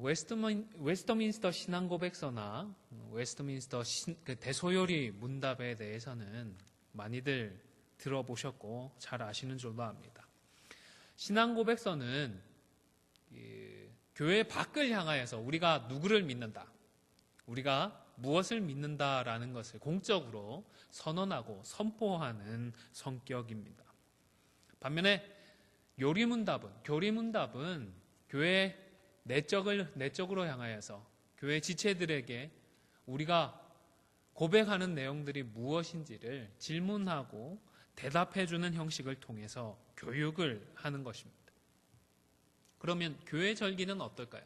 웨스터민스터 신앙고백서나 웨스터민스터 대소요리 문답에 대해서는 많이들 들어보셨고 잘 아시는 줄로 압니다. 신앙고백서는 교회 밖을 향하여서 우리가 누구를 믿는다, 우리가 무엇을 믿는다라는 것을 공적으로 선언하고 선포하는 성격입니다. 반면에 교리문답은 교회 내적으로 향하여서 교회 지체들에게 우리가 고백하는 내용들이 무엇인지를 질문하고 대답해주는 형식을 통해서 교육을 하는 것입니다. 그러면 교회 절기는 어떨까요?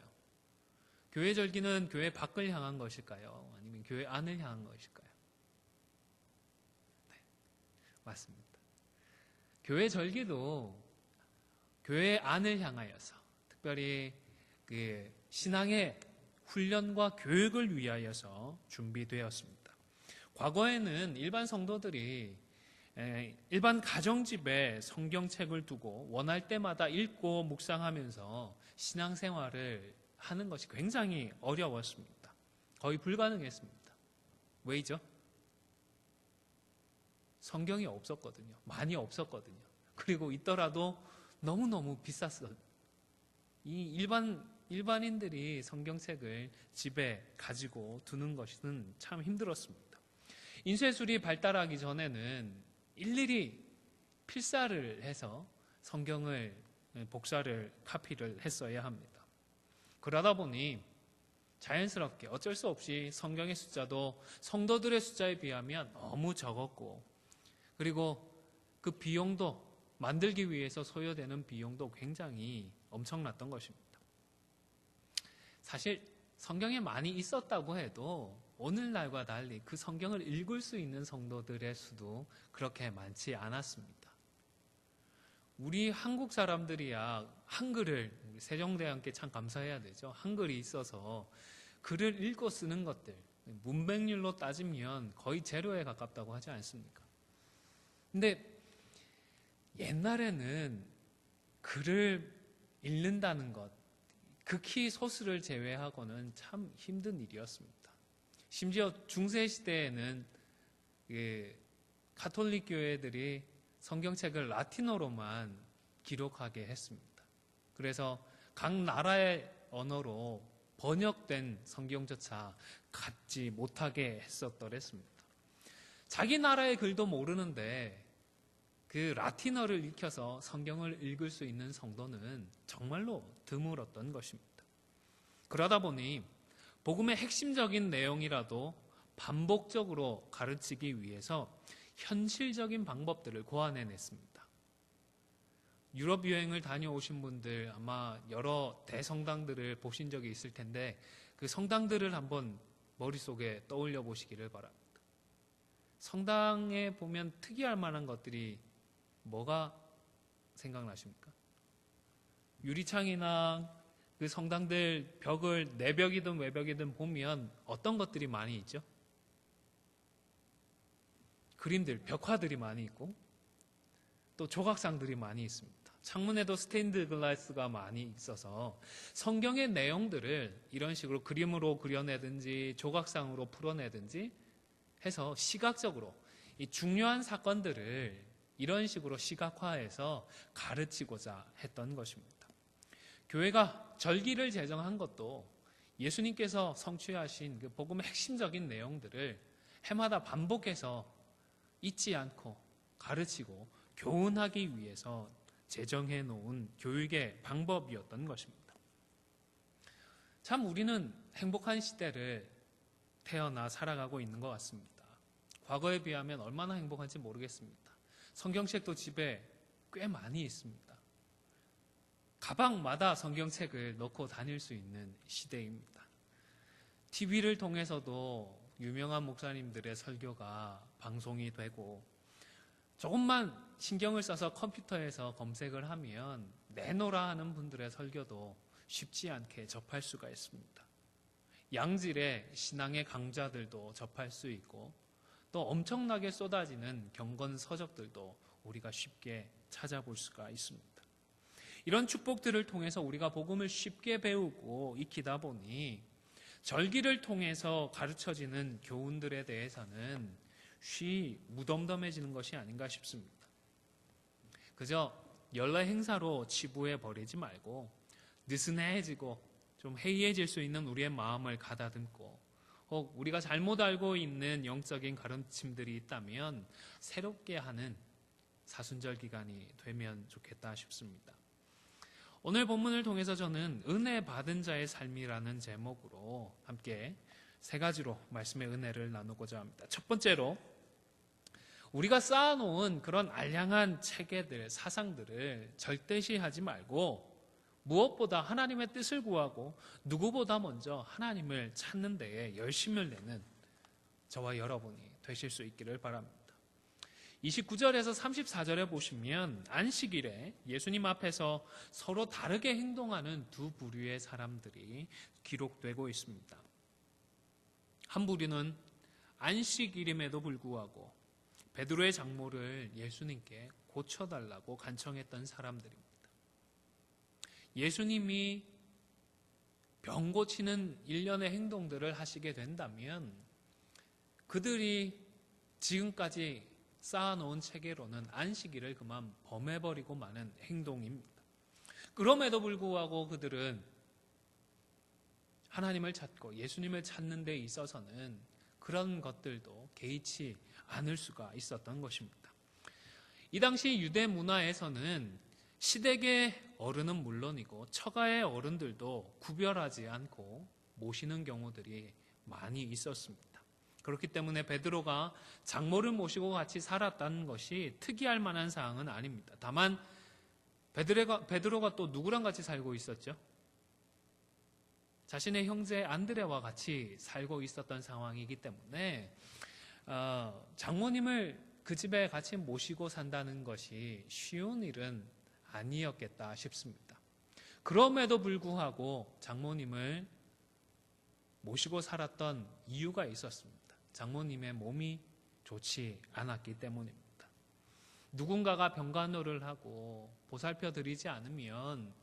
교회 절기는 교회 밖을 향한 것일까요? 아니면 교회 안을 향한 것일까요? 네, 맞습니다. 교회 절기도 교회 안을 향하여서 특별히 그 신앙의 훈련과 교육을 위하여서 준비되었습니다. 과거에는 일반 성도들이 일반 가정집에 성경책을 두고 원할 때마다 읽고 묵상하면서 신앙생활을 하는 것이 굉장히 어려웠습니다. 거의 불가능했습니다. 왜이죠? 성경이 없었거든요. 많이 없었거든요. 그리고 있더라도 너무너무 비쌌어요. 이 일반인들이 성경책을 집에 가지고 두는 것은 참 힘들었습니다. 인쇄술이 발달하기 전에는 일일이 필사를 해서 성경을 복사를 카피를 했어야 합니다. 그러다 보니 자연스럽게 어쩔 수 없이 성경의 숫자도 성도들의 숫자에 비하면 너무 적었고, 그리고 그 비용도 만들기 위해서 소요되는 비용도 굉장히 엄청났던 것입니다. 사실 성경에 많이 있었다고 해도 오늘날과 달리 그 성경을 읽을 수 있는 성도들의 수도 그렇게 많지 않았습니다. 우리 한국 사람들이야 한글을, 세종대왕께 참 감사해야 되죠. 한글이 있어서 글을 읽고 쓰는 것들, 문맹률로 따지면 거의 제로에 가깝다고 하지 않습니까? 근데 옛날에는 글을 읽는다는 것, 극히 소수를 제외하고는 참 힘든 일이었습니다. 심지어 중세시대에는 가톨릭 교회들이 성경책을 라틴어로만 기록하게 했습니다. 그래서 각 나라의 언어로 번역된 성경조차 갖지 못하게 했었더랬습니다. 자기 나라의 글도 모르는데 그 라틴어를 익혀서 성경을 읽을 수 있는 성도는 정말로 드물었던 것입니다. 그러다 보니 복음의 핵심적인 내용이라도 반복적으로 가르치기 위해서 현실적인 방법들을 고안해냈습니다. 유럽 여행을 다녀오신 분들 아마 여러 대성당들을 보신 적이 있을 텐데 그 성당들을 한번 머릿속에 떠올려 보시기를 바랍니다. 성당에 보면 특이할 만한 것들이 뭐가 생각나십니까? 유리창이나 그 성당들 벽을 내벽이든 외벽이든 보면 어떤 것들이 많이 있죠? 그림들, 벽화들이 많이 있고 또 조각상들이 많이 있습니다. 창문에도 스테인드 글라스가 많이 있어서 성경의 내용들을 이런 식으로 그림으로 그려내든지 조각상으로 풀어내든지 해서 시각적으로 이 중요한 사건들을 이런 식으로 시각화해서 가르치고자 했던 것입니다. 교회가 절기를 제정한 것도 예수님께서 성취하신 그 복음의 핵심적인 내용들을 해마다 반복해서 잊지 않고 가르치고 교훈하기 위해서 제정해 놓은 교육의 방법이었던 것입니다. 참 우리는 행복한 시대를 태어나 살아가고 있는 것 같습니다. 과거에 비하면 얼마나 행복한지 모르겠습니다. 성경책도 집에 꽤 많이 있습니다. 가방마다 성경책을 넣고 다닐 수 있는 시대입니다. TV를 통해서도 유명한 목사님들의 설교가 방송이 되고 조금만 신경을 써서 컴퓨터에서 검색을 하면 내노라 하는 분들의 설교도 쉽지 않게 접할 수가 있습니다. 양질의 신앙의 강좌들도 접할 수 있고 또 엄청나게 쏟아지는 경건 서적들도 우리가 쉽게 찾아볼 수가 있습니다. 이런 축복들을 통해서 우리가 복음을 쉽게 배우고 익히다 보니 절기를 통해서 가르쳐지는 교훈들에 대해서는 쉬 무덤덤해지는 것이 아닌가 싶습니다. 그저 연례 행사로 치부해 버리지 말고 느슨해지고 좀 해이해질 수 있는 우리의 마음을 가다듬고, 혹 우리가 잘못 알고 있는 영적인 가르침들이 있다면 새롭게 하는 사순절 기간이 되면 좋겠다 싶습니다. 오늘 본문을 통해서 저는 은혜 받은 자의 삶이라는 제목으로 함께 세 가지로 말씀의 은혜를 나누고자 합니다. 첫 번째로, 우리가 쌓아놓은 그런 알량한 체계들, 사상들을 절대시하지 말고 무엇보다 하나님의 뜻을 구하고 누구보다 먼저 하나님을 찾는 데에 열심을 내는 저와 여러분이 되실 수 있기를 바랍니다. 29절에서 34절에 보시면 안식일에 예수님 앞에서 서로 다르게 행동하는 두 부류의 사람들이 기록되고 있습니다. 한 부류는 안식일임에도 불구하고 베드로의 장모를 예수님께 고쳐달라고 간청했던 사람들입니다. 예수님이 병 고치는 일련의 행동들을 하시게 된다면 그들이 지금까지 쌓아놓은 체계로는 안식일을 그만 범해버리고 마는 행동입니다. 그럼에도 불구하고 그들은 하나님을 찾고 예수님을 찾는 데 있어서는 그런 것들도 개의치 않을 수가 있었던 것입니다. 이 당시 유대 문화에서는 시댁의 어른은 물론이고 처가의 어른들도 구별하지 않고 모시는 경우들이 많이 있었습니다. 그렇기 때문에 베드로가 장모를 모시고 같이 살았다는 것이 특이할 만한 사항은 아닙니다. 다만 베드로가 또 누구랑 같이 살고 있었죠? 자신의 형제 안드레와 같이 살고 있었던 상황이기 때문에 장모님을 그 집에 같이 모시고 산다는 것이 쉬운 일은 아니었겠다 싶습니다. 그럼에도 불구하고 장모님을 모시고 살았던 이유가 있었습니다. 장모님의 몸이 좋지 않았기 때문입니다. 누군가가 병간호를 하고 보살펴 드리지 않으면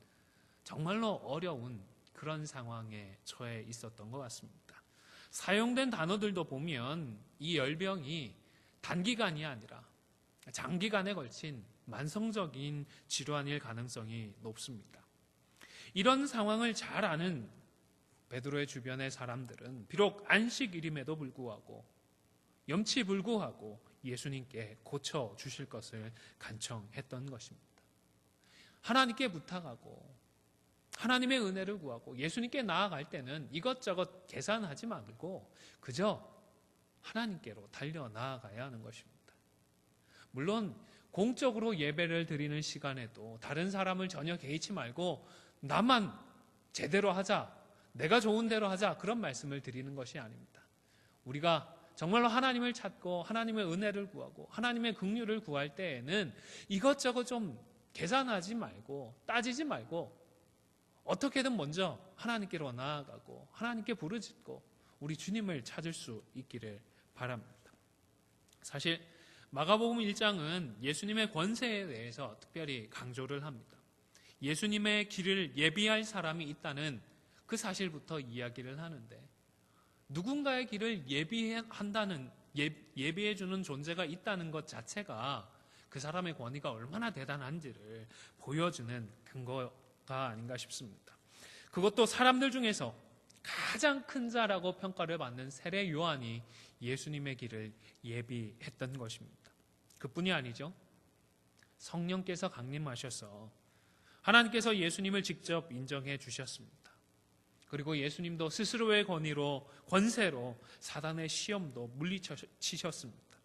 정말로 어려운 그런 상황에 처해 있었던 것 같습니다. 사용된 단어들도 보면 이 열병이 단기간이 아니라 장기간에 걸친 만성적인 질환일 가능성이 높습니다. 이런 상황을 잘 아는 베드로의 주변의 사람들은 비록 안식일임에도 불구하고 염치불구하고 예수님께 고쳐주실 것을 간청했던 것입니다. 하나님께 부탁하고 하나님의 은혜를 구하고 예수님께 나아갈 때는 이것저것 계산하지 말고 그저 하나님께로 달려 나아가야 하는 것입니다. 물론 공적으로 예배를 드리는 시간에도 다른 사람을 전혀 개의치 말고 나만 제대로 하자, 내가 좋은 대로 하자, 그런 말씀을 드리는 것이 아닙니다. 우리가 정말로 하나님을 찾고 하나님의 은혜를 구하고 하나님의 긍휼을 구할 때에는 이것저것 좀 계산하지 말고 따지지 말고 어떻게든 먼저 하나님께로 나아가고 하나님께 부르짖고 우리 주님을 찾을 수 있기를 바랍니다. 사실 마가복음 1장은 예수님의 권세에 대해서 특별히 강조를 합니다. 예수님의 길을 예비할 사람이 있다는 그 사실부터 이야기를 하는데, 누군가의 길을 예비해주는 존재가 있다는 것 자체가 그 사람의 권위가 얼마나 대단한지를 보여주는 근거가 아닌가 싶습니다. 그것도 사람들 중에서 가장 큰 자라고 평가를 받는 세례 요한이 예수님의 길을 예비했던 것입니다. 그뿐이 아니죠. 성령께서 강림하셔서 하나님께서 예수님을 직접 인정해 주셨습니다. 그리고 예수님도 스스로의 권세로 사단의 시험도 물리치셨습니다.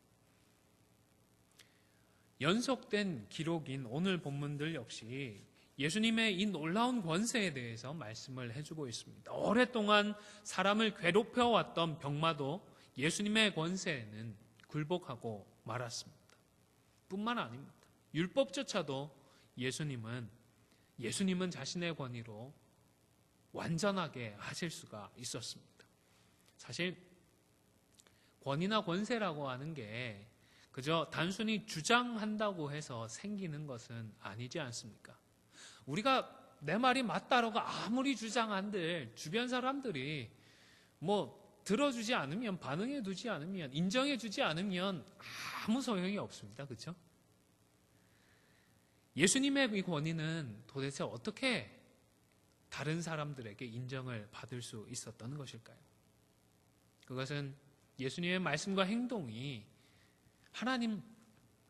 연속된 기록인 오늘 본문들 역시 예수님의 이 놀라운 권세에 대해서 말씀을 해주고 있습니다. 오랫동안 사람을 괴롭혀왔던 병마도 예수님의 권세에는 굴복하고 말았습니다. 뿐만 아닙니다. 율법조차도 예수님은 자신의 권위로 완전하게 하실 수가 있었습니다. 사실 권위나 권세라고 하는 게 그저 단순히 주장한다고 해서 생기는 것은 아니지 않습니까? 우리가 내 말이 맞다라고 아무리 주장한들 주변 사람들이 들어주지 않으면, 반응해두지 않으면, 인정해주지 않으면 아무 소용이 없습니다. 그렇죠? 예수님의 이 권위는 도대체 어떻게 다른 사람들에게 인정을 받을 수 있었던 것일까요? 그것은 예수님의 말씀과 행동이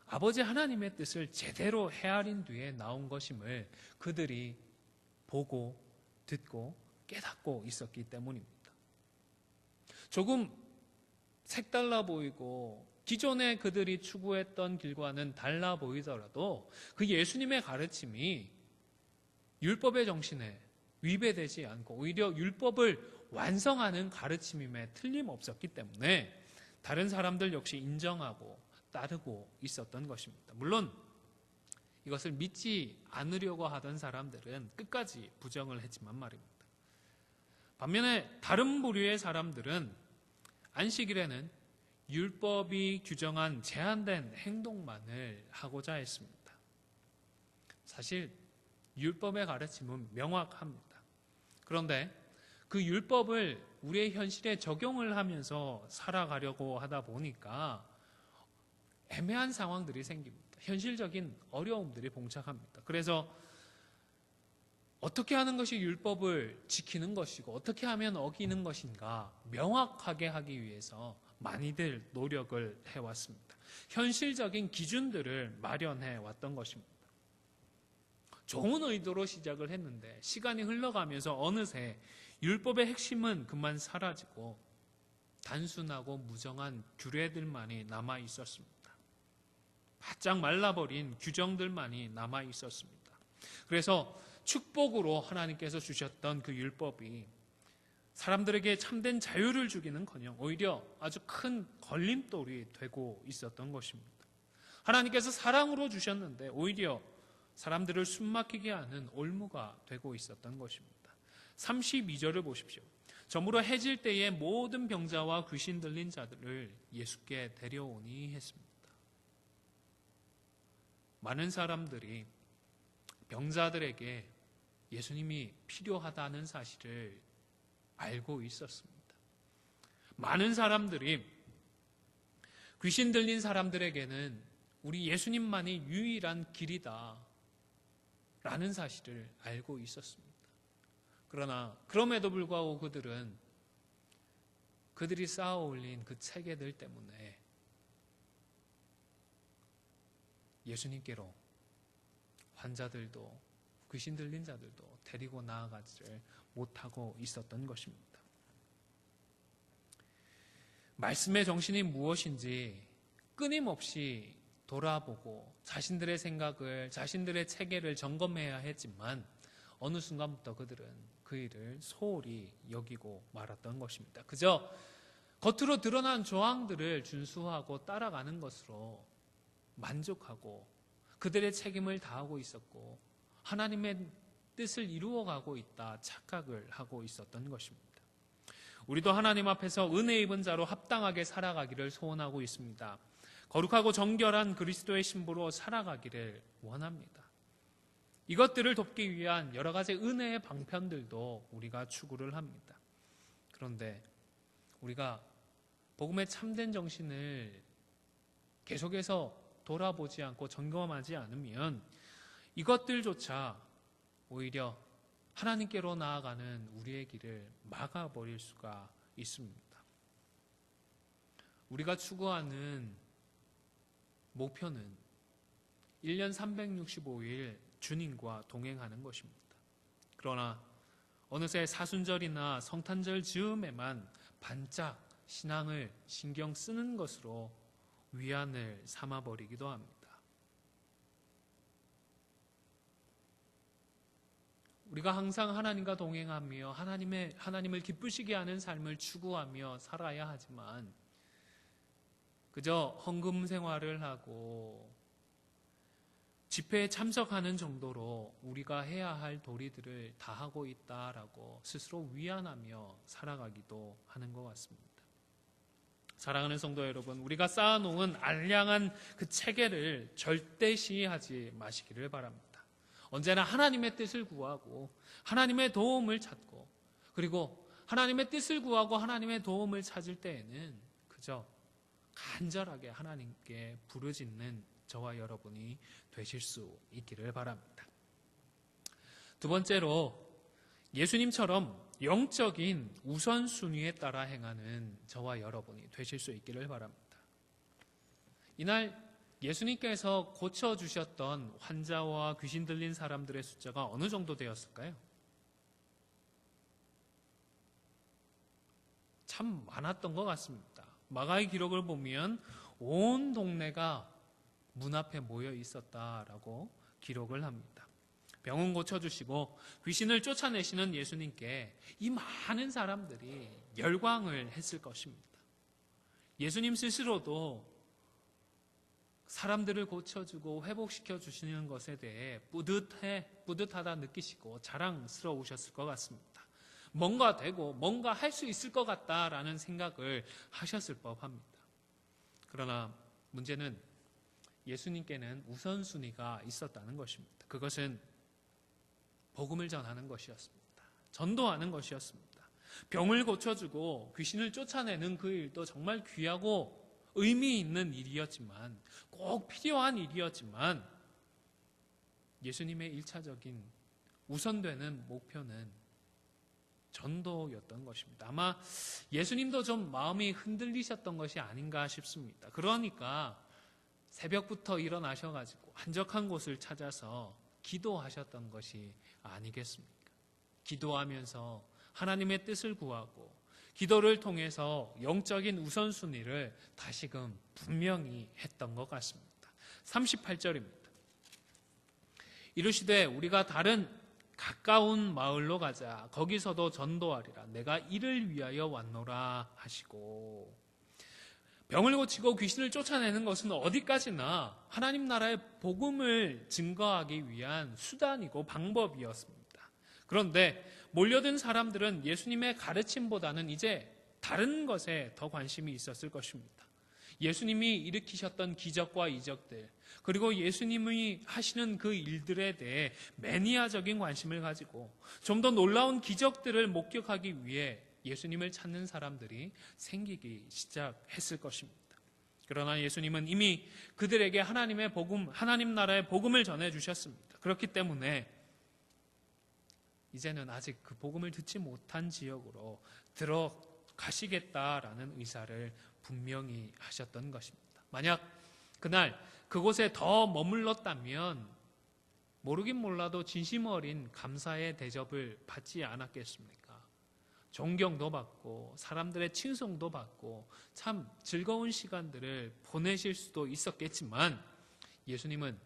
아버지 하나님의 뜻을 제대로 헤아린 뒤에 나온 것임을 그들이 보고 듣고 깨닫고 있었기 때문입니다. 조금 색달라 보이고 기존에 그들이 추구했던 길과는 달라 보이더라도 그 예수님의 가르침이 율법의 정신에 위배되지 않고 오히려 율법을 완성하는 가르침임에 틀림없었기 때문에 다른 사람들 역시 인정하고 따르고 있었던 것입니다. 물론 이것을 믿지 않으려고 하던 사람들은 끝까지 부정을 했지만 말입니다. 반면에 다른 부류의 사람들은 안식일에는 율법이 규정한 제한된 행동만을 하고자 했습니다. 사실 율법의 가르침은 명확합니다. 그런데 그 율법을 우리의 현실에 적용을 하면서 살아가려고 하다 보니까 애매한 상황들이 생깁니다. 현실적인 어려움들이 봉착합니다. 그래서 어떻게 하는 것이 율법을 지키는 것이고 어떻게 하면 어기는 것인가 명확하게 하기 위해서 많이들 노력을 해왔습니다. 현실적인 기준들을 마련해 왔던 것입니다. 좋은 의도로 시작을 했는데 시간이 흘러가면서 어느새 율법의 핵심은 그만 사라지고 단순하고 무정한 규례들만이 남아 있었습니다. 바짝 말라버린 규정들만이 남아 있었습니다. 그래서 축복으로 하나님께서 주셨던 그 율법이 사람들에게 참된 자유를 주기는커녕 오히려 아주 큰 걸림돌이 되고 있었던 것입니다. 하나님께서 사랑으로 주셨는데 오히려 사람들을 숨막히게 하는 올무가 되고 있었던 것입니다. 32절을 보십시오. 저물어 해질 때에 모든 병자와 귀신 들린 자들을 예수께 데려오니 했습니다. 많은 사람들이 병자들에게 예수님이 필요하다는 사실을 알고 있었습니다. 많은 사람들이 귀신 들린 사람들에게는 우리 예수님만이 유일한 길이다 라는 사실을 알고 있었습니다. 그러나 그럼에도 불구하고 그들이 쌓아 올린 그 체계들 때문에 예수님께로 환자들도 귀신 들린 자들도 데리고 나아가지를 못하고 있었던 것입니다. 말씀의 정신이 무엇인지 끊임없이 돌아보고 자신들의 생각을, 자신들의 체계를 점검해야 했지만 어느 순간부터 그들은 그 일을 소홀히 여기고 말았던 것입니다. 그저 겉으로 드러난 조항들을 준수하고 따라가는 것으로 만족하고 그들의 책임을 다하고 있었고 하나님의 뜻을 이루어가고 있다 착각을 하고 있었던 것입니다. 우리도 하나님 앞에서 은혜 입은 자로 합당하게 살아가기를 소원하고 있습니다. 거룩하고 정결한 그리스도의 신부로 살아가기를 원합니다. 이것들을 돕기 위한 여러 가지 은혜의 방편들도 우리가 추구를 합니다. 그런데 우리가 복음의 참된 정신을 계속해서 돌아보지 않고 점검하지 않으면 이것들조차 오히려 하나님께로 나아가는 우리의 길을 막아버릴 수가 있습니다. 우리가 추구하는 목표는 1년 365일 주님과 동행하는 것입니다. 그러나 어느새 사순절이나 성탄절 즈음에만 반짝 신앙을 신경 쓰는 것으로 위안을 삼아버리기도 합니다. 우리가 항상 하나님과 동행하며 하나님을 기쁘시게 하는 삶을 추구하며 살아야 하지만 그저 헌금 생활을 하고 집회에 참석하는 정도로 우리가 해야 할 도리들을 다 하고 있다라고 스스로 위안하며 살아가기도 하는 것 같습니다. 사랑하는 성도 여러분, 우리가 쌓아놓은 알량한 그 체계를 절대 시해하지 마시기를 바랍니다. 언제나 하나님의 뜻을 구하고 하나님의 도움을 찾고, 그리고 하나님의 뜻을 구하고 하나님의 도움을 찾을 때에는 그저 간절하게 하나님께 부르짖는 저와 여러분이 되실 수 있기를 바랍니다. 두 번째로, 예수님처럼 영적인 우선순위에 따라 행하는 저와 여러분이 되실 수 있기를 바랍니다. 이날 예수님께서 고쳐주셨던 환자와 귀신 들린 사람들의 숫자가 어느 정도 되었을까요? 참 많았던 것 같습니다. 마가의 기록을 보면 온 동네가 문 앞에 모여 있었다라고 기록을 합니다. 병은 고쳐주시고 귀신을 쫓아내시는 예수님께 이 많은 사람들이 열광을 했을 것입니다. 예수님 스스로도 사람들을 고쳐주고 회복시켜 주시는 것에 대해 뿌듯하다 느끼시고 자랑스러우셨을 것 같습니다. 뭔가 되고 뭔가 할 수 있을 것 같다라는 생각을 하셨을 법합니다. 그러나 문제는 예수님께는 우선순위가 있었다는 것입니다. 그것은 복음을 전하는 것이었습니다. 전도하는 것이었습니다. 병을 고쳐주고 귀신을 쫓아내는 그 일도 정말 귀하고 의미 있는 일이었지만, 꼭 필요한 일이었지만, 예수님의 1차적인 우선되는 목표는 전도였던 것입니다. 아마 예수님도 좀 마음이 흔들리셨던 것이 아닌가 싶습니다. 그러니까 새벽부터 일어나셔가지고 한적한 곳을 찾아서 기도하셨던 것이 아니겠습니까? 기도하면서 하나님의 뜻을 구하고 기도를 통해서 영적인 우선순위를 다시금 분명히 했던 것 같습니다. 38절입니다. 이르시되 우리가 다른 가까운 마을로 가자. 거기서도 전도하리라. 내가 이를 위하여 왔노라 하시고, 병을 고치고 귀신을 쫓아내는 것은 어디까지나 하나님 나라의 복음을 증거하기 위한 수단이고 방법이었습니다. 그런데 몰려든 사람들은 예수님의 가르침보다는 이제 다른 것에 더 관심이 있었을 것입니다. 예수님이 일으키셨던 기적과 이적들, 그리고 예수님이 하시는 그 일들에 대해 매니아적인 관심을 가지고 좀 더 놀라운 기적들을 목격하기 위해 예수님을 찾는 사람들이 생기기 시작했을 것입니다. 그러나 예수님은 이미 그들에게 하나님의 복음, 하나님 나라의 복음을 전해주셨습니다. 그렇기 때문에 이제는 아직 그 복음을 듣지 못한 지역으로 들어가시겠다라는 의사를 분명히 하셨던 것입니다. 만약 그날 그곳에 더 머물렀다면 모르긴 몰라도 진심 어린 감사의 대접을 받지 않았겠습니까? 존경도 받고 사람들의 칭송도 받고 참 즐거운 시간들을 보내실 수도 있었겠지만, 예수님은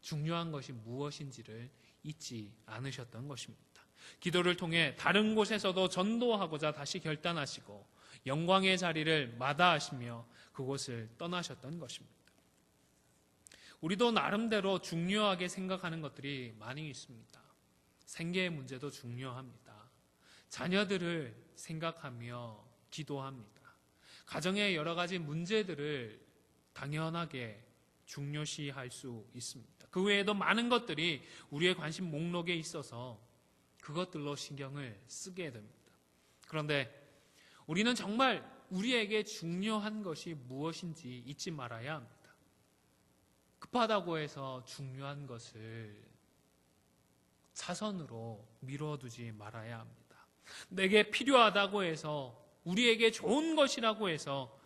중요한 것이 무엇인지를 잊지 않으셨던 것입니다. 기도를 통해 다른 곳에서도 전도하고자 다시 결단하시고 영광의 자리를 마다하시며 그곳을 떠나셨던 것입니다. 우리도 나름대로 중요하게 생각하는 것들이 많이 있습니다. 생계의 문제도 중요합니다. 자녀들을 생각하며 기도합니다. 가정의 여러 가지 문제들을 당연하게 중요시할 수 있습니다. 그 외에도 많은 것들이 우리의 관심 목록에 있어서 그것들로 신경을 쓰게 됩니다. 그런데 우리는 정말 우리에게 중요한 것이 무엇인지 잊지 말아야 합니다. 급하다고 해서 중요한 것을 차선으로 미뤄두지 말아야 합니다. 내게 필요하다고 해서, 우리에게 좋은 것이라고 해서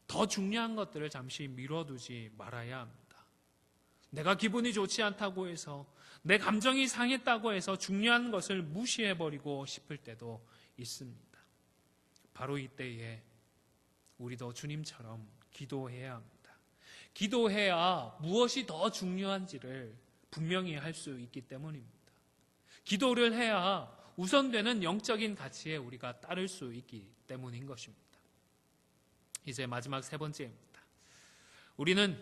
더 중요한 것들을 잠시 미뤄두지 말아야 합니다. 내가 기분이 좋지 않다고 해서, 내 감정이 상했다고 해서 중요한 것을 무시해버리고 싶을 때도 있습니다. 바로 이때에 우리도 주님처럼 기도해야 합니다. 기도해야 무엇이 더 중요한지를 분명히 할 수 있기 때문입니다. 기도를 해야 우선되는 영적인 가치에 우리가 따를 수 있기 때문인 것입니다. 이제 마지막 세 번째입니다. 우리는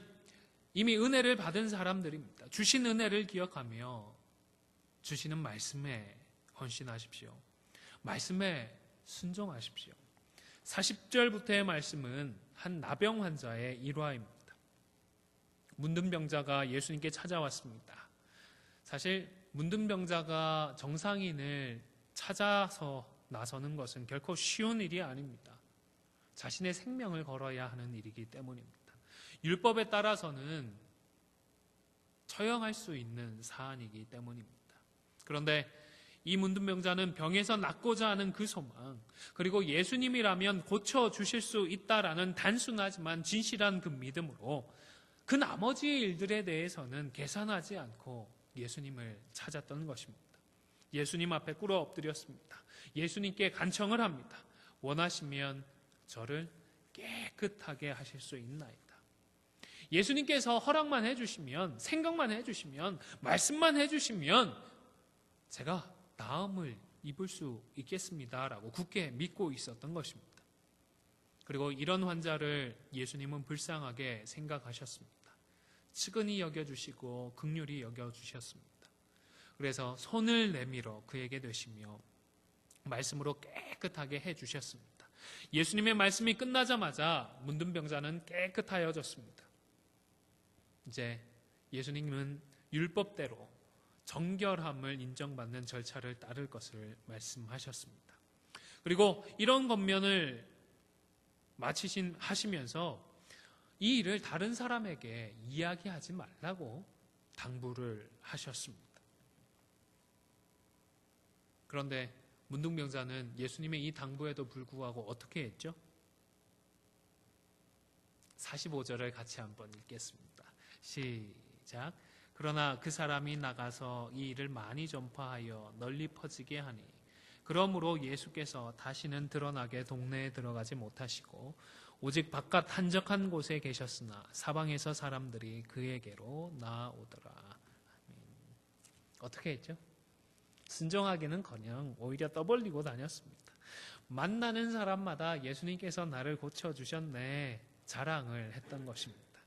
이미 은혜를 받은 사람들입니다. 주신 은혜를 기억하며 주시는 말씀에 헌신하십시오. 말씀에 순종하십시오. 40절부터의 말씀은 한 나병 환자의 일화입니다. 문둥병자가 예수님께 찾아왔습니다. 사실 문둥병자가 정상인을 찾아서 나서는 것은 결코 쉬운 일이 아닙니다. 자신의 생명을 걸어야 하는 일이기 때문입니다. 율법에 따라서는 처형할 수 있는 사안이기 때문입니다. 그런데 이 문둥병자는 병에서 낫고자 하는 그 소망, 그리고 예수님이라면 고쳐주실 수 있다라는 단순하지만 진실한 그 믿음으로 그 나머지 일들에 대해서는 계산하지 않고 예수님을 찾았던 것입니다. 예수님 앞에 꿇어 엎드렸습니다. 예수님께 간청을 합니다. 원하시면 저를 깨끗하게 하실 수 있나이다. 예수님께서 허락만 해주시면, 생각만 해주시면, 말씀만 해주시면 제가 나음을 입을 수 있겠습니다라고 굳게 믿고 있었던 것입니다. 그리고 이런 환자를 예수님은 불쌍하게 생각하셨습니다. 측은히 여겨주시고 긍휼히 여겨주셨습니다. 그래서 손을 내밀어 그에게 대시며 말씀으로 깨끗하게 해주셨습니다. 예수님의 말씀이 끝나자마자 문둥병자는 깨끗하여졌습니다. 이제 예수님은 율법대로 정결함을 인정받는 절차를 따를 것을 말씀하셨습니다. 그리고 이런 권면을 하시면서 이 일을 다른 사람에게 이야기하지 말라고 당부를 하셨습니다. 그런데 문둥병자는 예수님의 이 당부에도 불구하고 어떻게 했죠? 45절을 같이 한번 읽겠습니다. 시작. 그러나 그 사람이 나가서 이 일을 많이 전파하여 널리 퍼지게 하니 그러므로 예수께서 다시는 드러나게 동네에 들어가지 못하시고 오직 바깥 한적한 곳에 계셨으나 사방에서 사람들이 그에게로 나아오더라. 어떻게 했죠? 순종하기는커녕 오히려 떠벌리고 다녔습니다. 만나는 사람마다 예수님께서 나를 고쳐주셨네 자랑을 했던 것입니다.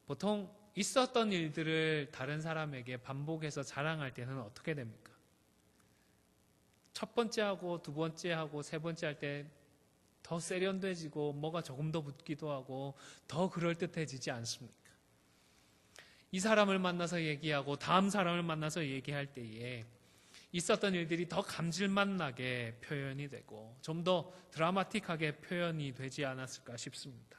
보통 있었던 일들을 다른 사람에게 반복해서 자랑할 때는 어떻게 됩니까? 첫 번째 하고 두 번째 하고 세 번째 할 때 더 세련돼지고 뭐가 조금 더 붙기도 하고 더 그럴듯해지지 않습니까? 이 사람을 만나서 얘기하고 다음 사람을 만나서 얘기할 때에 있었던 일들이 더 감질맛 나게 표현이 되고 좀 더 드라마틱하게 표현이 되지 않았을까 싶습니다.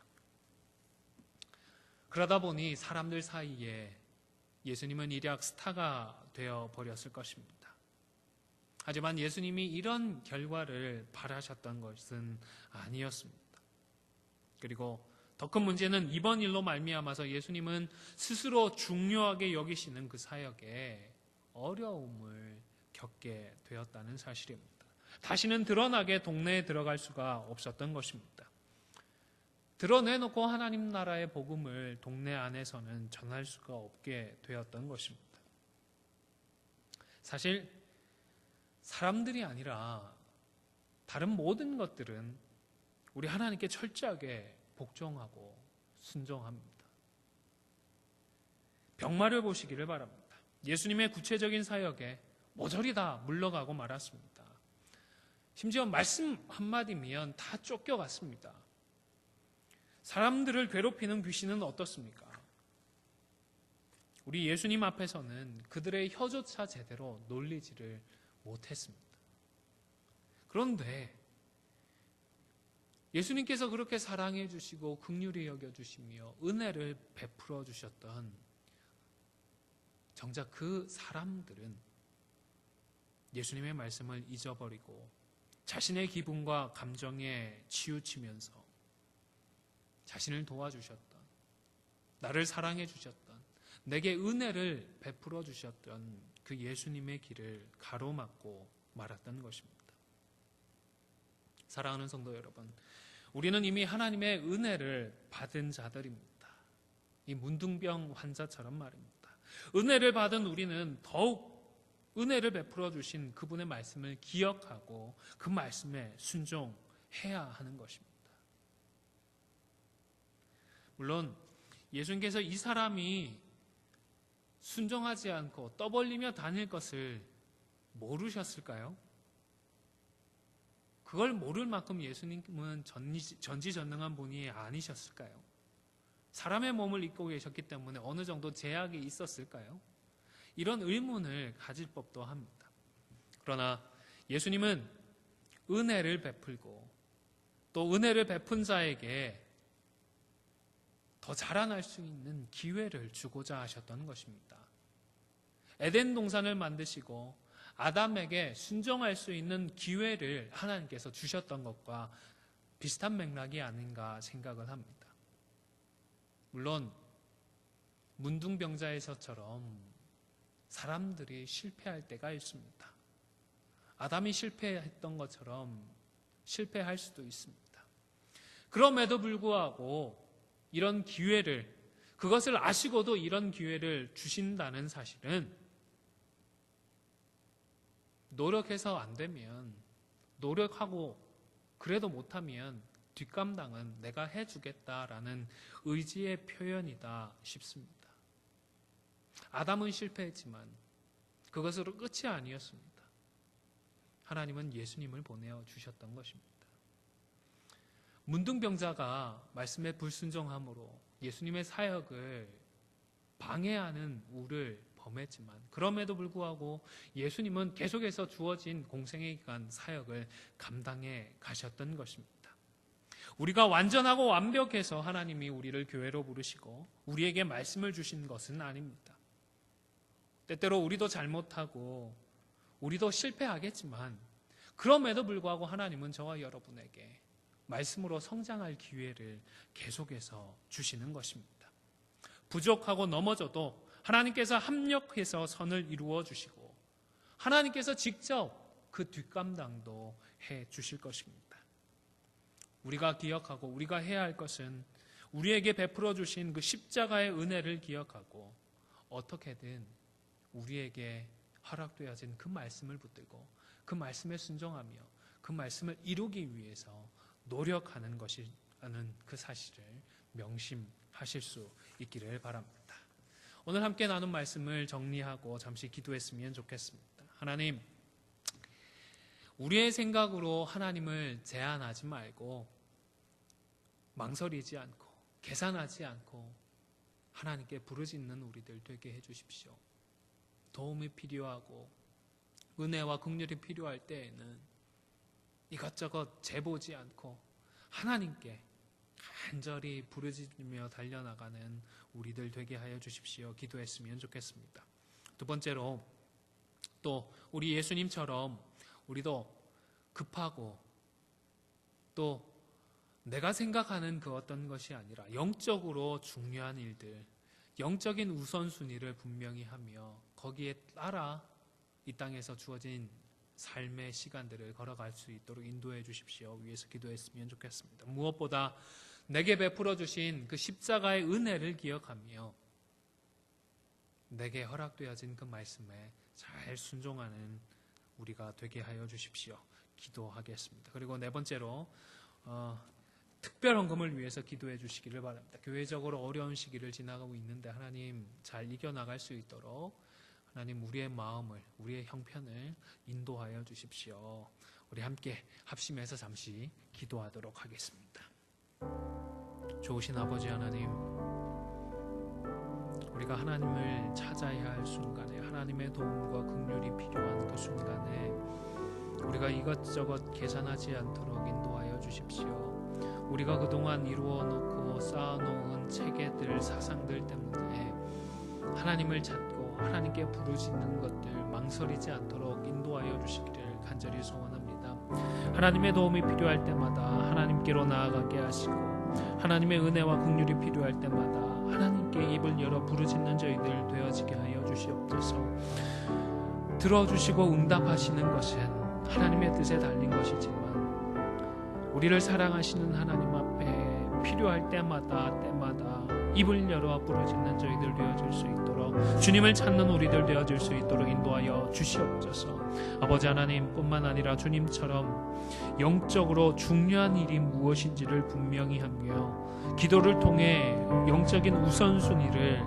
그러다 보니 사람들 사이에 예수님은 일약 스타가 되어 버렸을 것입니다. 하지만 예수님이 이런 결과를 바라셨던 것은 아니었습니다. 그리고 더 큰 문제는 이번 일로 말미암아서 예수님은 스스로 중요하게 여기시는 그 사역에 어려움을 겪게 되었다는 사실입니다. 다시는 드러나게 동네에 들어갈 수가 없었던 것입니다. 드러내놓고 하나님 나라의 복음을 동네 안에서는 전할 수가 없게 되었던 것입니다. 사실 사람들이 아니라 다른 모든 것들은 우리 하나님께 철저하게 복종하고 순종합니다. 병마를 보시기를 바랍니다. 예수님의 구체적인 사역에 모조리 다 물러가고 말았습니다. 심지어 말씀 한마디면 다 쫓겨갔습니다. 사람들을 괴롭히는 귀신은 어떻습니까? 우리 예수님 앞에서는 그들의 혀조차 제대로 놀리지를 못했습니다. 그런데 예수님께서 그렇게 사랑해 주시고 긍휼히 여겨 주시며 은혜를 베풀어 주셨던 정작 그 사람들은 예수님의 말씀을 잊어버리고 자신의 기분과 감정에 치우치면서 자신을 도와주셨던, 나를 사랑해 주셨던, 내게 은혜를 베풀어 주셨던 그 예수님의 길을 가로막고 말았던 것입니다. 사랑하는 성도 여러분, 우리는 이미 하나님의 은혜를 받은 자들입니다. 이 문둥병 환자처럼 말입니다. 은혜를 받은 우리는 더욱 은혜를 베풀어 주신 그분의 말씀을 기억하고 그 말씀에 순종해야 하는 것입니다. 물론 예수님께서 이 사람이 순종하지 않고 떠벌리며 다닐 것을 모르셨을까요? 그걸 모를 만큼 예수님은 전지전능한 분이 아니셨을까요? 사람의 몸을 입고 계셨기 때문에 어느 정도 제약이 있었을까요? 이런 의문을 가질 법도 합니다. 그러나 예수님은 은혜를 베풀고 또 은혜를 베푼 자에게 더 자라날 수 있는 기회를 주고자 하셨던 것입니다. 에덴 동산을 만드시고 아담에게 순종할 수 있는 기회를 하나님께서 주셨던 것과 비슷한 맥락이 아닌가 생각을 합니다. 물론 문둥병자에서처럼 사람들이 실패할 때가 있습니다. 아담이 실패했던 것처럼 실패할 수도 있습니다. 그럼에도 불구하고 이런 기회를, 그것을 아시고도 이런 기회를 주신다는 사실은 노력해서 안 되면, 노력하고 그래도 못하면 뒷감당은 내가 해주겠다라는 의지의 표현이다 싶습니다. 아담은 실패했지만 그것으로 끝이 아니었습니다. 하나님은 예수님을 보내어 주셨던 것입니다. 문둥병자가 말씀에 불순종함으로 예수님의 사역을 방해하는 우를 범했지만 그럼에도 불구하고 예수님은 계속해서 주어진 공생의 기간 사역을 감당해 가셨던 것입니다. 우리가 완전하고 완벽해서 하나님이 우리를 교회로 부르시고 우리에게 말씀을 주신 것은 아닙니다. 때때로 우리도 잘못하고 우리도 실패하겠지만 그럼에도 불구하고 하나님은 저와 여러분에게 말씀으로 성장할 기회를 계속해서 주시는 것입니다. 부족하고 넘어져도 하나님께서 합력해서 선을 이루어 주시고 하나님께서 직접 그 뒷감당도 해 주실 것입니다. 우리가 기억하고 우리가 해야 할 것은 우리에게 베풀어 주신 그 십자가의 은혜를 기억하고 어떻게든 우리에게 허락되어진 그 말씀을 붙들고 그 말씀에 순종하며 그 말씀을 이루기 위해서 노력하는 것이라는 그 사실을 명심하실 수 있기를 바랍니다. 오늘 함께 나눈 말씀을 정리하고 잠시 기도했으면 좋겠습니다. 하나님, 우리의 생각으로 하나님을 제한하지 말고 망설이지 않고 계산하지 않고 하나님께 부르짖는 우리들 되게 해주십시오. 도움이 필요하고 은혜와 긍휼이 필요할 때에는 이것저것 재보지 않고 하나님께 간절히 부르짖으며 달려나가는 우리들 되게 하여 주십시오. 기도했으면 좋겠습니다. 두 번째로 또 우리 예수님처럼 우리도 급하고 또 내가 생각하는 그 어떤 것이 아니라 영적으로 중요한 일들, 영적인 우선순위를 분명히 하며 거기에 따라 이 땅에서 주어진 삶의 시간들을 걸어갈 수 있도록 인도해 주십시오. 위에서 기도했으면 좋겠습니다. 무엇보다 내게 베풀어 주신 그 십자가의 은혜를 기억하며 내게 허락되어진 그 말씀에 잘 순종하는 우리가 되게 하여 주십시오. 기도하겠습니다. 그리고 네 번째로 특별 헌금을 위해서 기도해 주시기를 바랍니다. 교회적으로 어려운 시기를 지나가고 있는데 하나님 잘 이겨나갈 수 있도록 하나님 우리의 마음을, 우리의 형편을 인도하여 주십시오. 우리 함께 합심해서 잠시 기도하도록 하겠습니다. 좋으신 아버지 하나님, 우리가 하나님을 찾아야 할 순간에 하나님의 도움과 긍휼이 필요한 그 순간에 우리가 이것저것 계산하지 않도록 인도하여 주십시오. 우리가 그동안 이루어놓고 쌓아놓은 체계들, 사상들 때문에 하나님을 찾고 하나님께 부르짖는 것들 망설이지 않도록 인도하여 주시기를 간절히 소원합니다. 하나님의 도움이 필요할 때마다 하나님께로 나아가게 하시고 하나님의 은혜와 긍휼이 필요할 때마다 하나님께 입을 열어 부르짖는 저희들 되어지게 하여 주시옵소서. 들어주시고 응답하시는 것은 하나님의 뜻에 달린 것이지만 우리를 사랑하시는 하나님 앞에 필요할 때마다 입을 열어 부르짖는 저희들 되어줄 수 있도록 주님을 찾는 우리들 되어줄 수 있도록 인도하여 주시옵소서. 아버지 하나님 뿐만 아니라 주님처럼 영적으로 중요한 일이 무엇인지를 분명히 하며 기도를 통해 영적인 우선순위를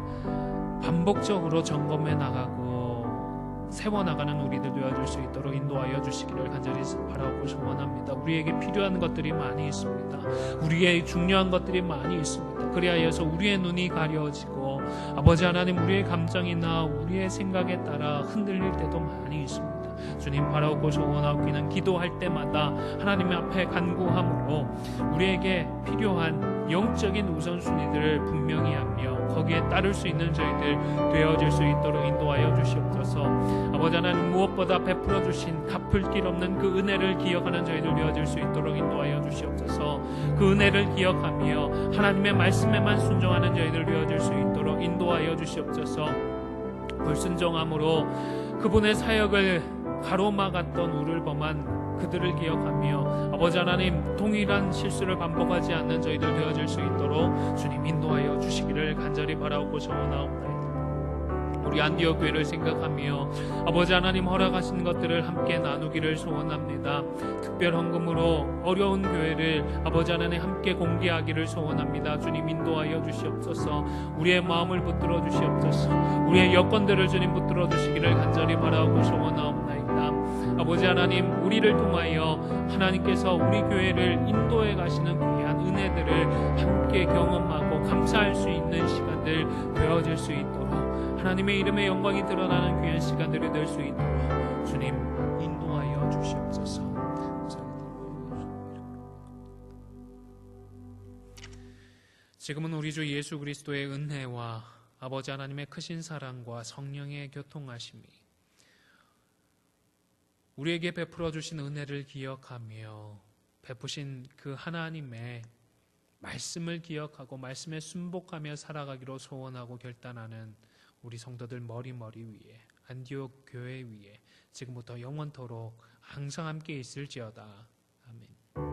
반복적으로 점검해 나가고 세워나가는 우리들 되어줄 수 있도록 인도하여 주시기를 간절히 바라고 소원합니다. 우리에게 필요한 것들이 많이 있습니다. 우리의 중요한 것들이 많이 있습니다. 그리하여서 우리의 눈이 가려지고 아버지 하나님 우리의 감정이나 우리의 생각에 따라 흔들릴 때도 많이 있습니다. 주님 바라고 소원하기는 기도할 때마다 하나님 앞에 간구함으로 우리에게 필요한 영적인 우선순위들을 분명히 하며 거기에 따를 수 있는 저희들 되어질 수 있도록 인도하여 주시옵소서. 아버지 하나님 무엇보다 베풀어 주신 갚을 길 없는 그 은혜를 기억하는 저희들 되어질 수 있도록 인도하여 주시옵소서. 그 은혜를 기억하며 하나님의 말씀에만 순종하는 저희들 되어질 수 있도록 인도하여 주시옵소서. 불순종함으로 그분의 사역을 가로막았던 우를 범한 그들을 기억하며 아버지 하나님 동일한 실수를 반복하지 않는 저희들 되어질 수 있도록 주님 인도하여 주시기를 간절히 바라고 소원하옵나이다. 우리 안디옥 교회를 생각하며 아버지 하나님 허락하신 것들을 함께 나누기를 소원합니다. 특별 헌금으로 어려운 교회를 아버지 하나님 함께 공개하기를 소원합니다. 주님 인도하여 주시옵소서. 우리의 마음을 붙들어 주시옵소서. 우리의 여건들을 주님 붙들어 주시기를 간절히 바라고 소원하옵나이다. 아버지 하나님 우리를 통하여 하나님께서 우리 교회를 인도해 가시는 귀한 은혜들을 함께 경험하고 감사할 수 있는 시간들 되어질 수 있도록 하나님의 이름의 영광이 드러나는 귀한 시간들이 될 수 있도록 주님 인도하여 주시옵소서. 지금은 우리 주 예수 그리스도의 은혜와 아버지 하나님의 크신 사랑과 성령의 교통하심이 우리에게 베풀어 주신 은혜를 기억하며 베푸신 그 하나님의 말씀을 기억하고 말씀에 순복하며 살아가기로 소원하고 결단하는 우리 성도들 머리 위에 안디옥 교회 위에 지금부터 영원토록 항상 함께 있을지어다.